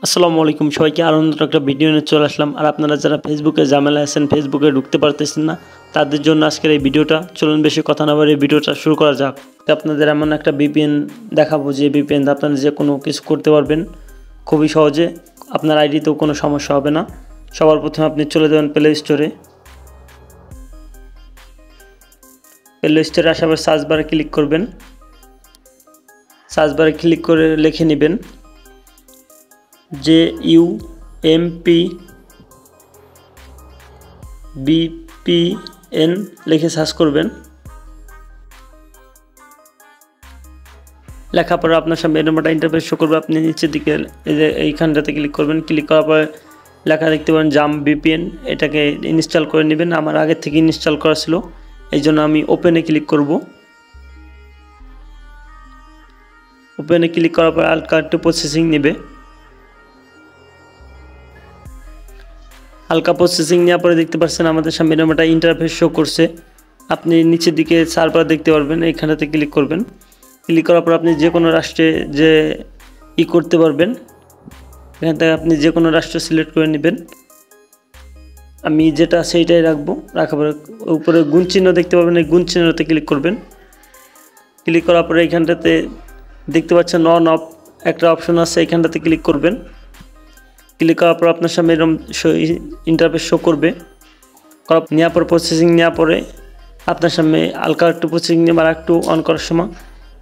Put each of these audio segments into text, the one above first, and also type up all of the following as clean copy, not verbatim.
আসসালামু আলাইকুম সবাইকে আরও নতুন একটা ভিডিও নিয়ে চলে আসলাম। আর আপনারা যারা ফেসবুকে ঝামেলা আছেন, ফেসবুকে ঢুকতে পারতেছেন না, তাদের জন্য আজকের এই ভিডিওটা। চলুন বেশি কথা না বলে ভিডিওটা শুরু করা যাক। তো আপনাদের এমন একটা ভিপিএন দেখাবো যে ভিপিএন আপনারা যে কোনো কিছু করতে পারবেন খুবই সহজে, আপনার আইডিতেও কোনো সমস্যা হবে না। সবার প্রথমে আপনি চলে যাবেন প্লে স্টোরে। প্লে স্টোরে আসার পর সার্চ বারে ক্লিক করবেন। সার্চ বারে ক্লিক করে লিখে নেবেন JUMP VPN লিখে সার্চ করবেন। লেখার পরে আপনার সামনে এরকম একটা ইন্টারফেস শো করবে। আপনি নিচের দিকে এইখানটাতে ক্লিক করবেন। ক্লিক করার পরে লেখা দেখতে পাবেন জাম্প VPN, এটাকে ইনস্টল করে নেবেন। আমার আগে থেকে ইনস্টল করা ছিল, এই জন্য আমি ওপেনে ক্লিক করব। ওপেনে ক্লিক করার পর হালকা একটু প্রসেসিং নেবে। হালকা প্রসেসিং নেওয়ার পরে দেখতে পাচ্ছেন আমাদের সামনে এরকম একটা ইন্টারফেস শো করছে। আপনি নিচের দিকে সার্ভার দেখতে পারবেন, এইখানটাতে ক্লিক করবেন। ক্লিক করার পর আপনি যে কোনো রাষ্ট্রে যে করতে পারবেন, এখান থেকে আপনি যে কোনো রাষ্ট্র সিলেক্ট করে নেবেন। আমি যেটা সেইটাই রাখবো। রাখার পরে উপরে গুণ চিহ্ন দেখতে পাবেন, এই গুণ চিহ্নতে ক্লিক করবেন। ক্লিক করার পরে এইখানটাতে দেখতে পাচ্ছেন অন অফ একটা অপশন আছে, এইখানটাতে ক্লিক করবেন। ক্লিক করার পর আপনার সামনে এরকম ইন্টারফেস শো করবে। নেওয়ার পর প্রসেসিং নেওয়ার পরে আপনার সামনে হালকা একটু প্রসেসিং নেওয়ার একটু অন করার সময়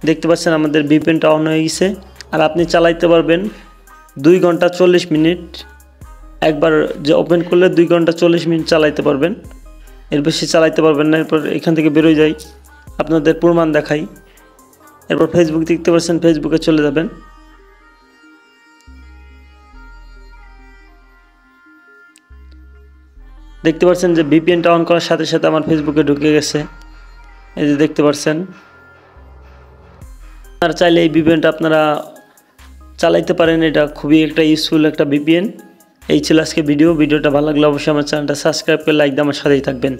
দেখতে পাচ্ছেন আমাদের ভিপিএনটা অন হয়ে গেছে। আর আপনি চালাইতে পারবেন 2 ঘন্টা 40 মিনিট। একবার যে ওপেন করলে 2 ঘন্টা 40 মিনিট চালাইতে পারবেন, এর বেশি চালাইতে পারবেন না। এরপর এখান থেকে বেরোয় যাই, আপনাদের প্রমাণ দেখাই। এরপর ফেসবুক দেখতে পাচ্ছেন, ফেসবুকে চলে যাবেন। দেখতে পাচ্ছেন যে ভিপিএনটা অন করার সাথে সাথে আমার ফেসবুকে ঢুকে গেছে, এই যে দেখতে পাচ্ছেন। আর চাইলে এই ভিপিএনটা আপনারা চালাইতে পারেন, এটা খুবই একটা ইউজফুল একটা ভিপিএন। এই ছিল আজকে ভিডিওটা ভালো লাগলে অবশ্যই আমার চ্যানেলটা সাবস্ক্রাইব করে লাইক দিয়ে আমার সাথেই থাকবেন।